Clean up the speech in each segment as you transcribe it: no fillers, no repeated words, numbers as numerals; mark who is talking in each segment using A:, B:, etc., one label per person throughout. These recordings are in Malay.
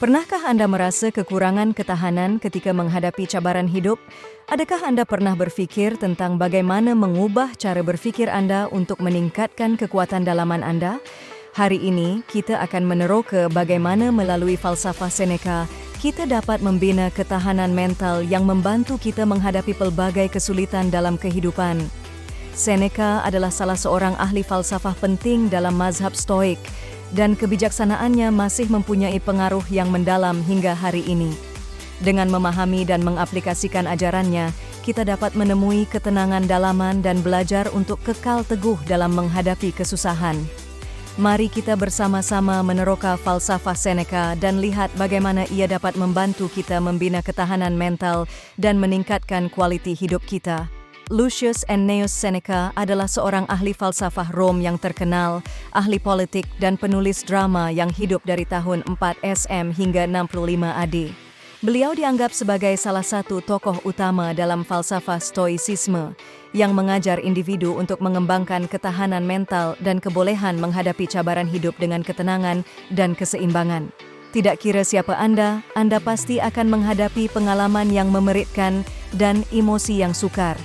A: Pernahkah Anda merasa kekurangan ketahanan ketika menghadapi cabaran hidup? Adakah Anda pernah berfikir tentang bagaimana mengubah cara berfikir Anda untuk meningkatkan kekuatan dalaman Anda? Hari ini, kita akan meneroka bagaimana melalui falsafah Seneca, kita dapat membina ketahanan mental yang membantu kita menghadapi pelbagai kesulitan dalam kehidupan. Seneca adalah salah seorang ahli falsafah penting dalam mazhab Stoik, dan kebijaksanaannya masih mempunyai pengaruh yang mendalam hingga hari ini. Dengan memahami dan mengaplikasikan ajarannya, kita dapat menemui ketenangan dalaman dan belajar untuk kekal teguh dalam menghadapi kesusahan. Mari kita bersama-sama meneroka falsafah Seneca dan lihat bagaimana ia dapat membantu kita membina ketahanan mental dan meningkatkan kualiti hidup kita. Lucius Annaeus Seneca adalah seorang ahli falsafah Rom yang terkenal, ahli politik dan penulis drama yang hidup dari tahun 4 SM hingga 65 AD. Beliau dianggap sebagai salah satu tokoh utama dalam falsafah Stoicisme yang mengajar individu untuk mengembangkan ketahanan mental dan kebolehan menghadapi cabaran hidup dengan ketenangan dan keseimbangan. Tidak kira siapa Anda pasti akan menghadapi pengalaman yang memeritkan dan emosi yang sukar.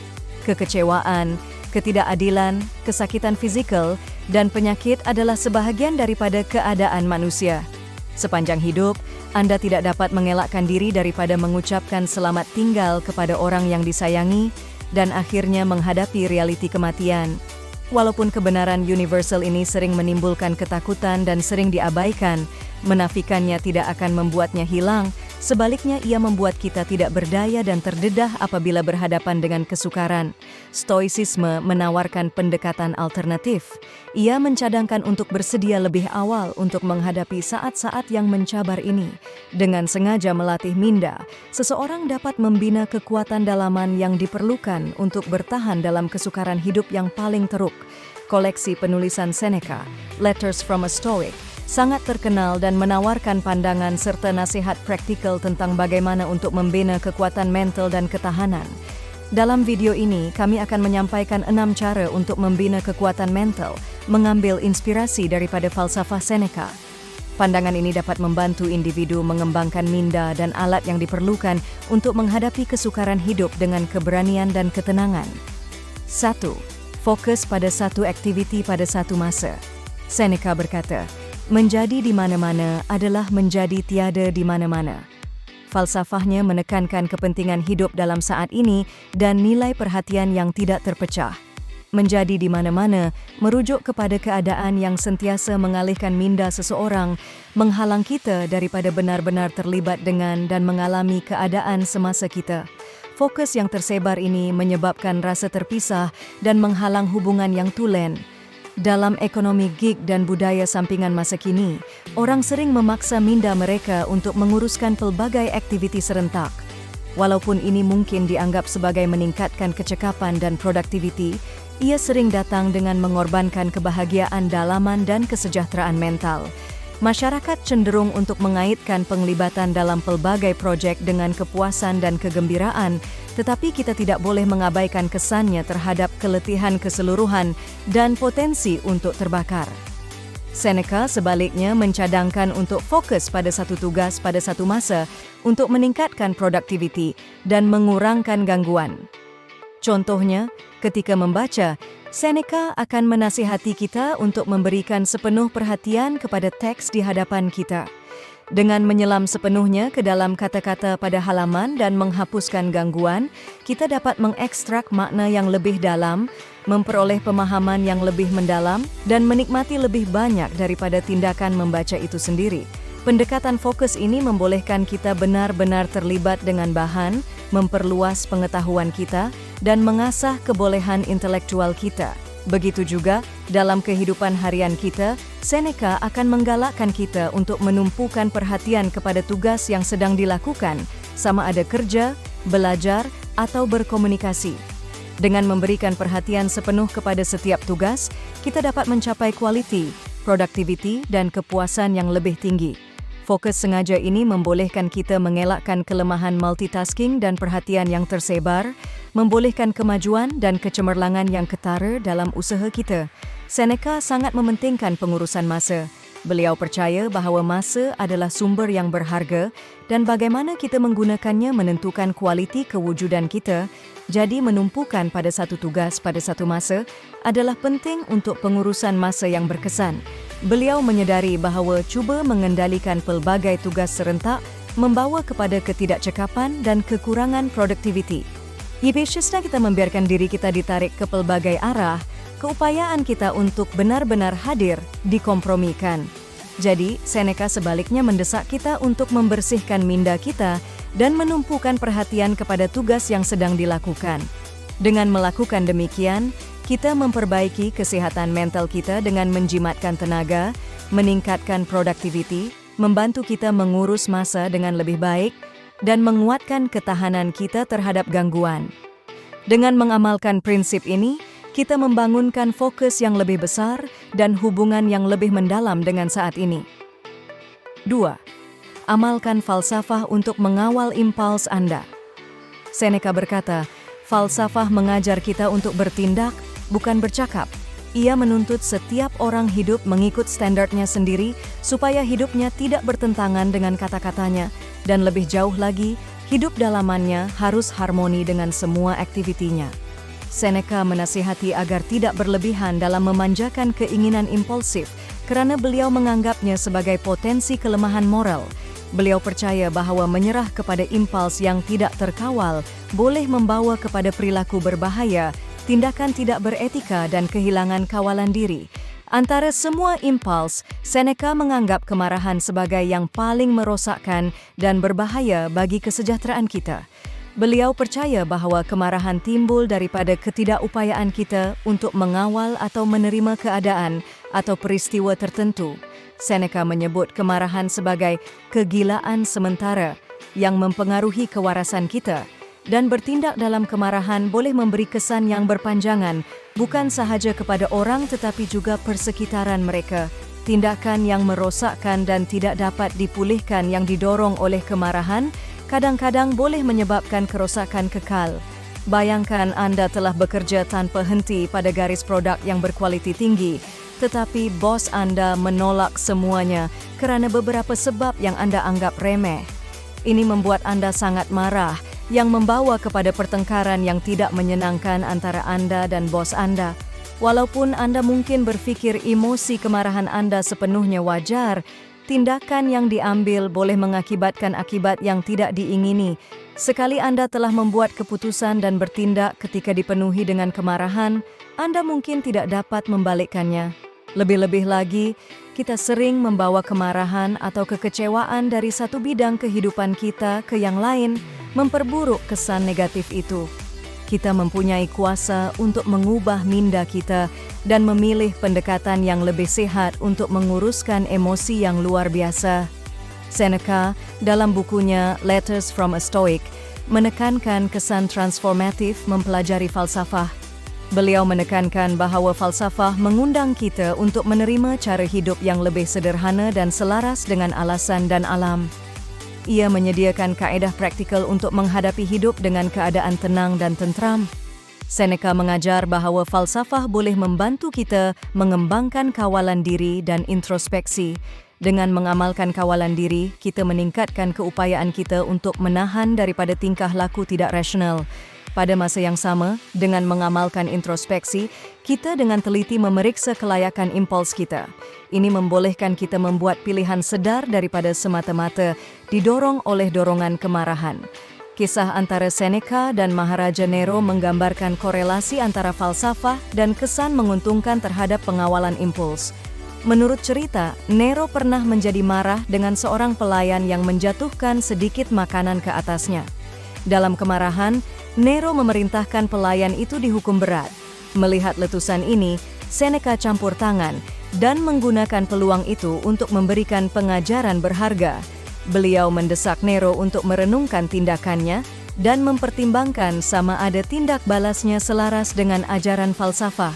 A: Kekecewaan, ketidakadilan, kesakitan fisikal, dan penyakit adalah sebahagian daripada keadaan manusia. Sepanjang hidup, Anda tidak dapat mengelakkan diri daripada mengucapkan selamat tinggal kepada orang yang disayangi dan akhirnya menghadapi realiti kematian. Walaupun kebenaran universal ini sering menimbulkan ketakutan dan sering diabaikan, menafikannya tidak akan membuatnya hilang. Sebaliknya, ia membuat kita tidak berdaya dan terdedah apabila berhadapan dengan kesukaran. Stoicisme menawarkan pendekatan alternatif. Ia mencadangkan untuk bersedia lebih awal untuk menghadapi saat-saat yang mencabar ini. Dengan sengaja melatih minda, seseorang dapat membina kekuatan dalaman yang diperlukan untuk bertahan dalam kesukaran hidup yang paling teruk. Koleksi penulisan Seneca, Letters from a Stoic, sangat terkenal dan menawarkan pandangan serta nasihat praktikal tentang bagaimana untuk membina kekuatan mental dan ketahanan. Dalam video ini, kami akan menyampaikan 6 cara untuk membina kekuatan mental, mengambil inspirasi daripada falsafah Seneca. Pandangan ini dapat membantu individu mengembangkan minda dan alat yang diperlukan untuk menghadapi kesukaran hidup dengan keberanian dan ketenangan. 1. Fokus pada satu aktiviti pada satu masa. Seneca berkata, menjadi di mana-mana adalah menjadi tiada di mana-mana. Falsafahnya menekankan kepentingan hidup dalam saat ini dan nilai perhatian yang tidak terpecah. Menjadi di mana-mana merujuk kepada keadaan yang sentiasa mengalihkan minda seseorang, menghalang kita daripada benar-benar terlibat dengan dan mengalami keadaan semasa kita. Fokus yang tersebar ini menyebabkan rasa terpisah dan menghalang hubungan yang tulen. Dalam ekonomi gig dan budaya sampingan masa kini, orang sering memaksa minda mereka untuk menguruskan pelbagai aktiviti serentak. Walaupun ini mungkin dianggap sebagai meningkatkan kecekapan dan produktiviti, ia sering datang dengan mengorbankan kebahagiaan dalaman dan kesejahteraan mental. Masyarakat cenderung untuk mengaitkan penglibatan dalam pelbagai projek dengan kepuasan dan kegembiraan, tetapi kita tidak boleh mengabaikan kesannya terhadap keletihan keseluruhan dan potensi untuk terbakar. Seneca sebaliknya mencadangkan untuk fokus pada satu tugas pada satu masa untuk meningkatkan produktiviti dan mengurangkan gangguan. Contohnya, ketika membaca, Seneca akan menasihati kita untuk memberikan sepenuh perhatian kepada teks di hadapan kita. Dengan menyelam sepenuhnya ke dalam kata-kata pada halaman dan menghapuskan gangguan, kita dapat mengekstrak makna yang lebih dalam, memperoleh pemahaman yang lebih mendalam, dan menikmati lebih banyak daripada tindakan membaca itu sendiri. Pendekatan fokus ini membolehkan kita benar-benar terlibat dengan bahan, memperluas pengetahuan kita, dan mengasah kebolehan intelektual kita. Begitu juga, dalam kehidupan harian kita, Seneca akan menggalakkan kita untuk menumpukan perhatian kepada tugas yang sedang dilakukan, sama ada kerja, belajar, atau berkomunikasi. Dengan memberikan perhatian sepenuh kepada setiap tugas, kita dapat mencapai kualiti, produktiviti, dan kepuasan yang lebih tinggi. Fokus sengaja ini membolehkan kita mengelakkan kelemahan multitasking dan perhatian yang tersebar, membolehkan kemajuan dan kecemerlangan yang ketara dalam usaha kita. Seneca sangat mementingkan pengurusan masa. Beliau percaya bahawa masa adalah sumber yang berharga dan bagaimana kita menggunakannya menentukan kualiti kewujudan kita. Jadi menumpukan pada satu tugas pada satu masa adalah penting untuk pengurusan masa yang berkesan. Beliau menyedari bahawa cuba mengendalikan pelbagai tugas serentak membawa kepada ketidakcekapan dan kekurangan produktiviti. Ibisisnya kita membiarkan diri kita ditarik ke pelbagai arah, keupayaan kita untuk benar-benar hadir dikompromikan. Jadi, Seneca sebaliknya mendesak kita untuk membersihkan minda kita dan menumpukan perhatian kepada tugas yang sedang dilakukan. Dengan melakukan demikian, kita memperbaiki kesehatan mental kita dengan menjimatkan tenaga, meningkatkan produktiviti, membantu kita mengurus masa dengan lebih baik, dan menguatkan ketahanan kita terhadap gangguan. Dengan mengamalkan prinsip ini, kita membangunkan fokus yang lebih besar dan hubungan yang lebih mendalam dengan saat ini. 2. Amalkan falsafah untuk mengawal impuls Anda. Seneca berkata, falsafah mengajar kita untuk bertindak, bukan bercakap. Ia menuntut setiap orang hidup mengikut standarnya sendiri supaya hidupnya tidak bertentangan dengan kata-katanya, dan lebih jauh lagi, hidup dalamannya harus harmoni dengan semua aktivitinya. Seneca menasihati agar tidak berlebihan dalam memanjakan keinginan impulsif kerana beliau menganggapnya sebagai potensi kelemahan moral. Beliau percaya bahawa menyerah kepada impuls yang tidak terkawal boleh membawa kepada perilaku berbahaya, tindakan tidak beretika dan kehilangan kawalan diri. Antara semua impuls, Seneca menganggap kemarahan sebagai yang paling merosakkan dan berbahaya bagi kesejahteraan kita. Beliau percaya bahawa kemarahan timbul daripada ketidakupayaan kita untuk mengawal atau menerima keadaan atau peristiwa tertentu. Seneca menyebut kemarahan sebagai kegilaan sementara yang mempengaruhi kewarasan kita, dan bertindak dalam kemarahan boleh memberi kesan yang berpanjangan bukan sahaja kepada orang tetapi juga persekitaran mereka. Tindakan yang merosakkan dan tidak dapat dipulihkan yang didorong oleh kemarahan kadang-kadang boleh menyebabkan kerosakan kekal. Bayangkan Anda telah bekerja tanpa henti pada garis produk yang berkualiti tinggi, tetapi bos Anda menolak semuanya kerana beberapa sebab yang Anda anggap remeh. Ini membuat Anda sangat marah, yang membawa kepada pertengkaran yang tidak menyenangkan antara Anda dan bos Anda. Walaupun Anda mungkin berfikir emosi kemarahan Anda sepenuhnya wajar, tindakan yang diambil boleh mengakibatkan akibat yang tidak diingini. Sekali Anda telah membuat keputusan dan bertindak ketika dipenuhi dengan kemarahan, Anda mungkin tidak dapat membalikkannya. Lebih-lebih lagi, kita sering membawa kemarahan atau kekecewaan dari satu bidang kehidupan kita ke yang lain, memperburuk kesan negatif itu. Kita mempunyai kuasa untuk mengubah minda kita dan memilih pendekatan yang lebih sehat untuk menguruskan emosi yang luar biasa. Seneca, dalam bukunya Letters from a Stoic, menekankan kesan transformatif mempelajari falsafah. Beliau menekankan bahawa falsafah mengundang kita untuk menerima cara hidup yang lebih sederhana dan selaras dengan alasan dan alam. Ia menyediakan kaedah praktikal untuk menghadapi hidup dengan keadaan tenang dan tentram. Seneca mengajar bahawa falsafah boleh membantu kita mengembangkan kawalan diri dan introspeksi. Dengan mengamalkan kawalan diri, kita meningkatkan keupayaan kita untuk menahan daripada tingkah laku tidak rasional. Pada masa yang sama, dengan mengamalkan introspeksi, kita dengan teliti memeriksa kelayakan impuls kita. Ini membolehkan kita membuat pilihan sedar daripada semata-mata didorong oleh dorongan kemarahan. Kisah antara Seneca dan Maharaja Nero menggambarkan korelasi antara falsafah dan kesan menguntungkan terhadap pengawalan impuls. Menurut cerita, Nero pernah menjadi marah dengan seorang pelayan yang menjatuhkan sedikit makanan ke atasnya. Dalam kemarahan, Nero memerintahkan pelayan itu dihukum berat. Melihat letusan ini, Seneca campur tangan dan menggunakan peluang itu untuk memberikan pengajaran berharga. Beliau mendesak Nero untuk merenungkan tindakannya dan mempertimbangkan sama ada tindak balasnya selaras dengan ajaran falsafah.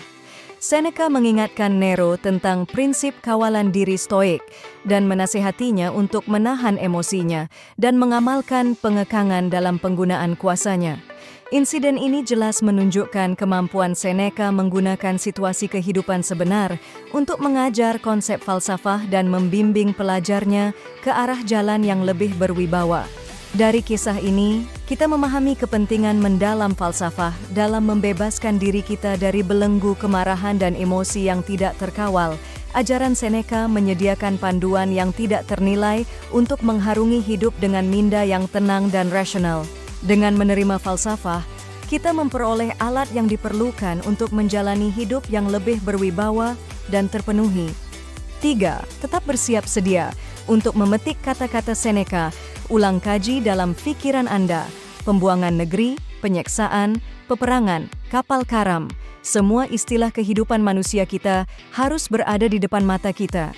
A: Seneca mengingatkan Nero tentang prinsip kawalan diri stoik dan menasihatinya untuk menahan emosinya dan mengamalkan pengekangan dalam penggunaan kuasanya. Insiden ini jelas menunjukkan kemampuan Seneca menggunakan situasi kehidupan sebenar untuk mengajar konsep falsafah dan membimbing pelajarnya ke arah jalan yang lebih berwibawa. Dari kisah ini, kita memahami kepentingan mendalam falsafah dalam membebaskan diri kita dari belenggu kemarahan dan emosi yang tidak terkawal. Ajaran Seneca menyediakan panduan yang tidak ternilai untuk mengharungi hidup dengan minda yang tenang dan rasional. Dengan menerima falsafah, kita memperoleh alat yang diperlukan untuk menjalani hidup yang lebih berwibawa dan terpenuhi. 3. Tetap bersiap sedia untuk memetik kata-kata Seneca. Ulang kaji dalam pikiran Anda. Pembuangan negeri, penyiksaan, peperangan, kapal karam. Semua istilah kehidupan manusia kita harus berada di depan mata kita.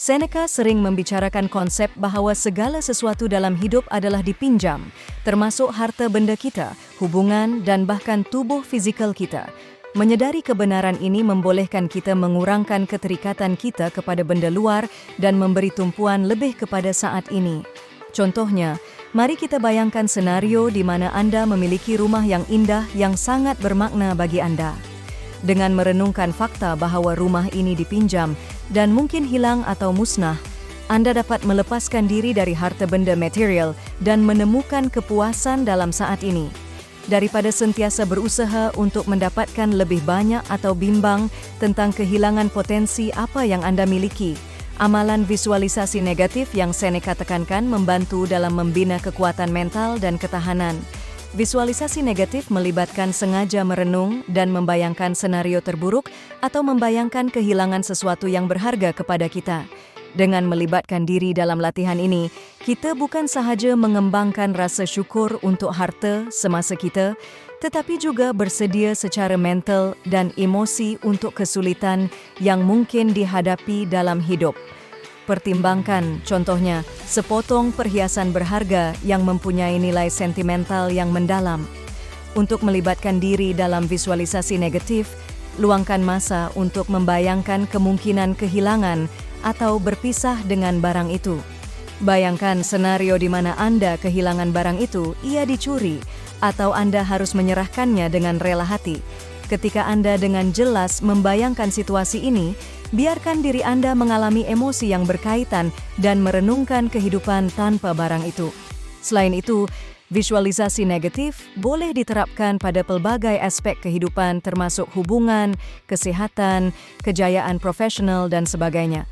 A: Seneca sering membicarakan konsep bahwa segala sesuatu dalam hidup adalah dipinjam, termasuk harta benda kita, hubungan, dan bahkan tubuh fizikal kita. Menyadari kebenaran ini membolehkan kita mengurangkan keterikatan kita kepada benda luar dan memberi tumpuan lebih kepada saat ini. Contohnya, mari kita bayangkan senario di mana Anda memiliki rumah yang indah yang sangat bermakna bagi Anda. Dengan merenungkan fakta bahwa rumah ini dipinjam dan mungkin hilang atau musnah, Anda dapat melepaskan diri dari harta benda material dan menemukan kepuasan dalam saat ini. Daripada sentiasa berusaha untuk mendapatkan lebih banyak atau bimbang tentang kehilangan potensi apa yang Anda miliki, amalan visualisasi negatif yang Seneca tekankan membantu dalam membina kekuatan mental dan ketahanan. Visualisasi negatif melibatkan sengaja merenung dan membayangkan senario terburuk atau membayangkan kehilangan sesuatu yang berharga kepada kita. Dengan melibatkan diri dalam latihan ini, kita bukan sahaja mengembangkan rasa syukur untuk harta semasa kita, tetapi juga bersedia secara mental dan emosi untuk kesulitan yang mungkin dihadapi dalam hidup. Pertimbangkan, contohnya, sepotong perhiasan berharga yang mempunyai nilai sentimental yang mendalam. Untuk melibatkan diri dalam visualisasi negatif, luangkan masa untuk membayangkan kemungkinan kehilangan atau berpisah dengan barang itu. Bayangkan senario di mana Anda kehilangan barang itu, ia dicuri, atau Anda harus menyerahkannya dengan rela hati. Ketika Anda dengan jelas membayangkan situasi ini, biarkan diri Anda mengalami emosi yang berkaitan dan merenungkan kehidupan tanpa barang itu. Selain itu, visualisasi negatif boleh diterapkan pada pelbagai aspek kehidupan termasuk hubungan, kesehatan, kejayaan profesional, dan sebagainya.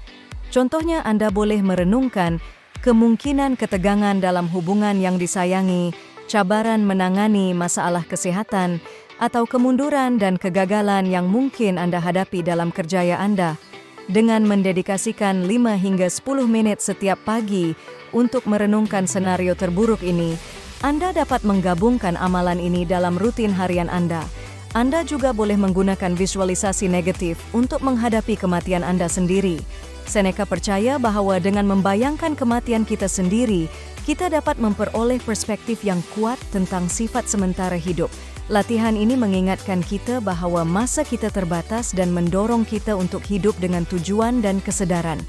A: Contohnya, Anda boleh merenungkan kemungkinan ketegangan dalam hubungan yang disayangi, cabaran menangani masalah kesehatan, atau kemunduran dan kegagalan yang mungkin Anda hadapi dalam kerjaya Anda. Dengan mendedikasikan 5 hingga 10 menit setiap pagi untuk merenungkan senario terburuk ini, Anda dapat menggabungkan amalan ini dalam rutin harian Anda. Anda juga boleh menggunakan visualisasi negatif untuk menghadapi kematian Anda sendiri. Seneca percaya bahwa dengan membayangkan kematian kita sendiri, kita dapat memperoleh perspektif yang kuat tentang sifat sementara hidup. Latihan ini mengingatkan kita bahwa masa kita terbatas dan mendorong kita untuk hidup dengan tujuan dan kesedaran.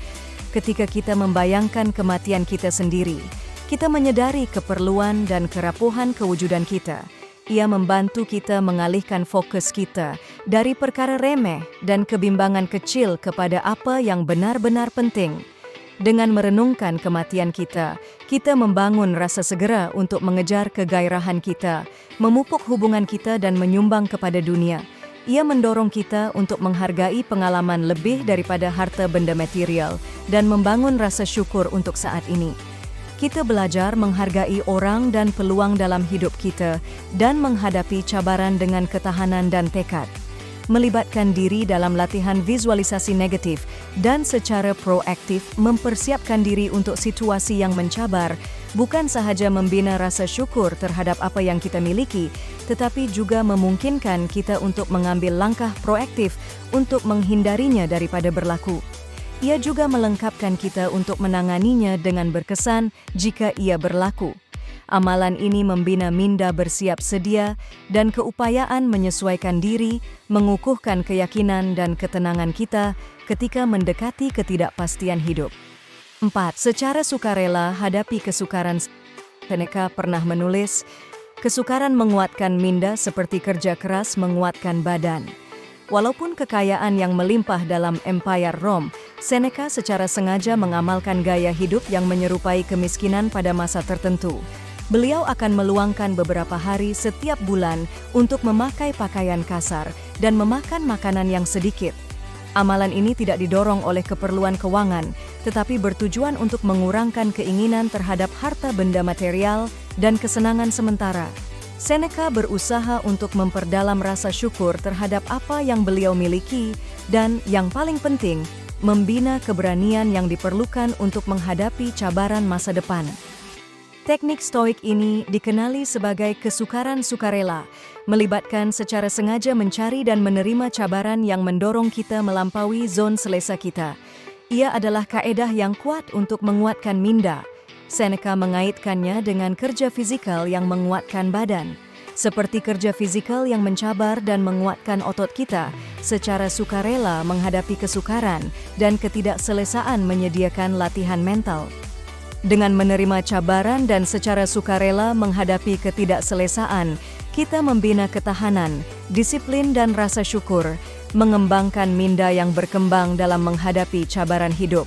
A: Ketika kita membayangkan kematian kita sendiri, kita menyadari keperluan dan kerapuhan kewujudan kita. Ia membantu kita mengalihkan fokus kita dari perkara remeh dan kebimbangan kecil kepada apa yang benar-benar penting. Dengan merenungkan kematian kita, kita membangun rasa segera untuk mengejar kegairahan kita, memupuk hubungan kita dan menyumbang kepada dunia. Ia mendorong kita untuk menghargai pengalaman lebih daripada harta benda material dan membangun rasa syukur untuk saat ini. Kita belajar menghargai orang dan peluang dalam hidup kita dan menghadapi cabaran dengan ketahanan dan tekad. Melibatkan diri dalam latihan visualisasi negatif dan secara proaktif mempersiapkan diri untuk situasi yang mencabar, bukan sahaja membina rasa syukur terhadap apa yang kita miliki, tetapi juga memungkinkan kita untuk mengambil langkah proaktif untuk menghindarinya daripada berlaku. Ia juga melengkapkan kita untuk menanganinya dengan berkesan jika ia berlaku. Amalan ini membina minda bersiap sedia dan keupayaan menyesuaikan diri, mengukuhkan keyakinan dan ketenangan kita ketika mendekati ketidakpastian hidup. 4. Secara sukarela hadapi kesukaran. Seneca pernah menulis, kesukaran menguatkan minda seperti kerja keras menguatkan badan. Walaupun kekayaan yang melimpah dalam Empire Rome, Seneca secara sengaja mengamalkan gaya hidup yang menyerupai kemiskinan pada masa tertentu. Beliau akan meluangkan beberapa hari setiap bulan untuk memakai pakaian kasar dan memakan makanan yang sedikit. Amalan ini tidak didorong oleh keperluan keuangan, tetapi bertujuan untuk mengurangkan keinginan terhadap harta benda material dan kesenangan sementara. Seneca berusaha untuk memperdalam rasa syukur terhadap apa yang beliau miliki dan, yang paling penting, membina keberanian yang diperlukan untuk menghadapi cabaran masa depan. Teknik stoik ini dikenali sebagai kesukaran sukarela, melibatkan secara sengaja mencari dan menerima cabaran yang mendorong kita melampaui zon selesa kita. Ia adalah kaedah yang kuat untuk menguatkan minda. Seneca mengaitkannya dengan kerja fisikal yang menguatkan badan, seperti kerja fisikal yang mencabar dan menguatkan otot kita, secara sukarela menghadapi kesukaran dan ketidakselesaan menyediakan latihan mental. Dengan menerima cabaran dan secara sukarela menghadapi ketidakselesaan, kita membina ketahanan, disiplin dan rasa syukur, mengembangkan minda yang berkembang dalam menghadapi cabaran hidup.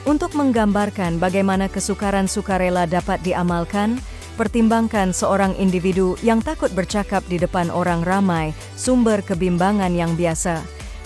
A: Untuk menggambarkan bagaimana kesukaran sukarela dapat diamalkan, pertimbangkan seorang individu yang takut bercakap di depan orang ramai, sumber kebimbangan yang biasa.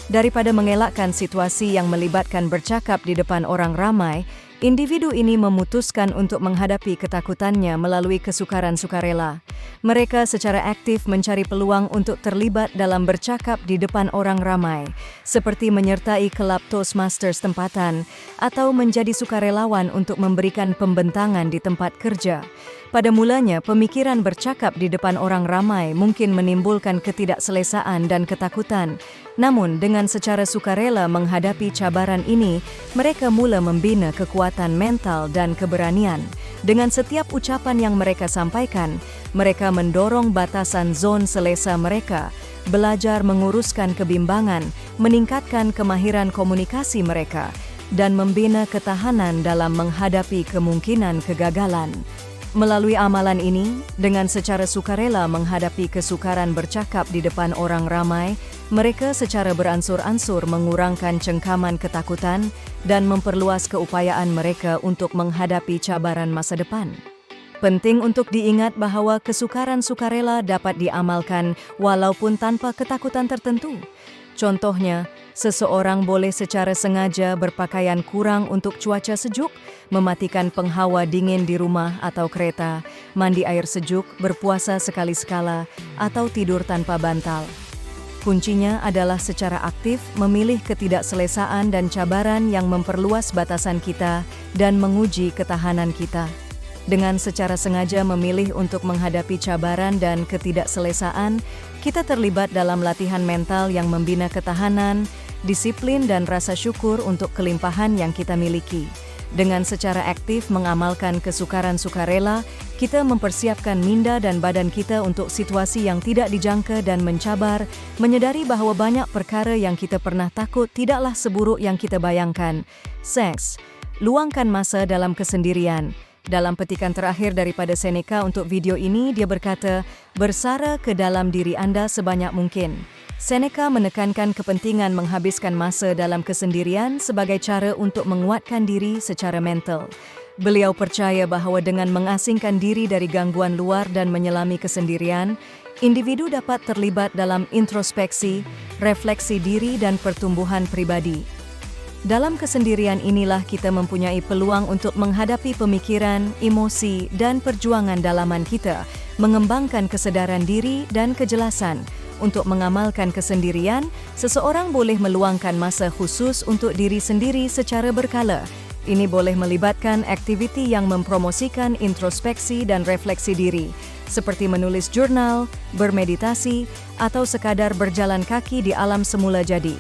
A: Daripada mengelakkan situasi yang melibatkan bercakap di depan orang ramai, individu ini memutuskan untuk menghadapi ketakutannya melalui kesukaran sukarela. Mereka secara aktif mencari peluang untuk terlibat dalam bercakap di depan orang ramai, seperti menyertai kelab Toastmasters tempatan atau menjadi sukarelawan untuk memberikan pembentangan di tempat kerja. Pada mulanya, pemikiran bercakap di depan orang ramai mungkin menimbulkan ketidakselesaan dan ketakutan. Namun, dengan secara sukarela menghadapi cabaran ini, mereka mula membina kekuatan mental dan keberanian. Dengan setiap ucapan yang mereka sampaikan, mereka mendorong batasan zon selesa mereka, belajar menguruskan kebimbangan, meningkatkan kemahiran komunikasi mereka, dan membina ketahanan dalam menghadapi kemungkinan kegagalan. Melalui amalan ini, dengan secara sukarela menghadapi kesukaran bercakap di depan orang ramai, mereka secara beransur-ansur mengurangkan cengkaman ketakutan dan memperluas keupayaan mereka untuk menghadapi cabaran masa depan. Penting untuk diingat bahwa kesukaran sukarela dapat diamalkan walaupun tanpa ketakutan tertentu. Contohnya, seseorang boleh secara sengaja berpakaian kurang untuk cuaca sejuk, mematikan penghawa dingin di rumah atau kereta, mandi air sejuk, berpuasa sekali-sekala, atau tidur tanpa bantal. Kuncinya adalah secara aktif memilih ketidakselesaan dan cabaran yang memperluas batasan kita dan menguji ketahanan kita. Dengan secara sengaja memilih untuk menghadapi cabaran dan ketidakselesaan, kita terlibat dalam latihan mental yang membina ketahanan, disiplin dan rasa syukur untuk kelimpahan yang kita miliki. Dengan secara aktif mengamalkan kesukaran sukarela, kita mempersiapkan minda dan badan kita untuk situasi yang tidak dijangka dan mencabar, menyadari bahwa banyak perkara yang kita pernah takut tidaklah seburuk yang kita bayangkan. Seks, luangkan masa dalam kesendirian. Dalam petikan terakhir daripada Seneca untuk video ini, dia berkata, bersara ke dalam diri Anda sebanyak mungkin. Seneca menekankan kepentingan menghabiskan masa dalam kesendirian sebagai cara untuk menguatkan diri secara mental. Beliau percaya bahawa dengan mengasingkan diri dari gangguan luar dan menyelami kesendirian, individu dapat terlibat dalam introspeksi, refleksi diri dan pertumbuhan pribadi. Dalam kesendirian inilah kita mempunyai peluang untuk menghadapi pemikiran, emosi, dan perjuangan dalaman kita, mengembangkan kesedaran diri dan kejelasan. Untuk mengamalkan kesendirian, seseorang boleh meluangkan masa khusus untuk diri sendiri secara berkala. Ini boleh melibatkan aktiviti yang mempromosikan introspeksi dan refleksi diri, seperti menulis jurnal, bermeditasi, atau sekadar berjalan kaki di alam semula jadi.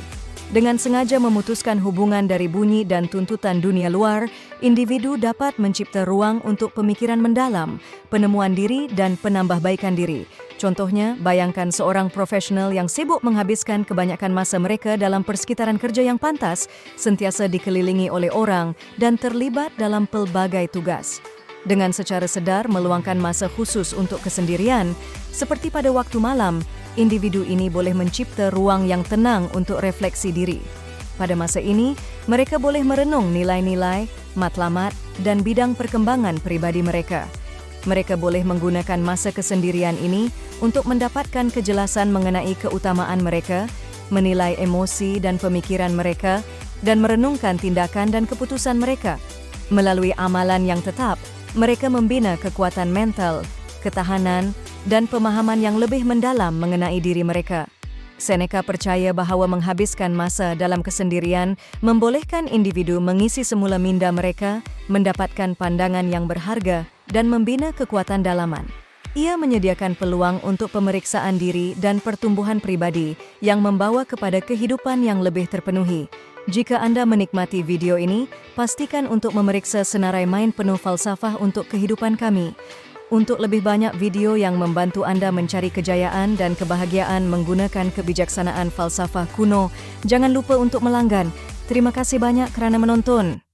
A: Dengan sengaja memutuskan hubungan dari bunyi dan tuntutan dunia luar, individu dapat mencipta ruang untuk pemikiran mendalam, penemuan diri dan penambahbaikan diri. Contohnya, bayangkan seorang profesional yang sibuk menghabiskan kebanyakan masa mereka dalam persekitaran kerja yang pantas, sentiasa dikelilingi oleh orang dan terlibat dalam pelbagai tugas. Dengan secara sedar meluangkan masa khusus untuk kesendirian, seperti pada waktu malam, individu ini boleh mencipta ruang yang tenang untuk refleksi diri. Pada masa ini, mereka boleh merenung nilai-nilai, matlamat, dan bidang perkembangan pribadi mereka. Mereka boleh menggunakan masa kesendirian ini untuk mendapatkan kejelasan mengenai keutamaan mereka, menilai emosi dan pemikiran mereka, dan merenungkan tindakan dan keputusan mereka. Melalui amalan yang tetap, mereka membina kekuatan mental, ketahanan, dan pemahaman yang lebih mendalam mengenai diri mereka. Seneca percaya bahawa menghabiskan masa dalam kesendirian membolehkan individu mengisi semula minda mereka, mendapatkan pandangan yang berharga, dan membina kekuatan dalaman. Ia menyediakan peluang untuk pemeriksaan diri dan pertumbuhan pribadi yang membawa kepada kehidupan yang lebih terpenuhi. Jika Anda menikmati video ini, pastikan untuk memeriksa senarai main penuh falsafah untuk kehidupan kami. Untuk lebih banyak video yang membantu Anda mencari kejayaan dan kebahagiaan menggunakan kebijaksanaan falsafah kuno, jangan lupa untuk melanggan. Terima kasih banyak kerana menonton.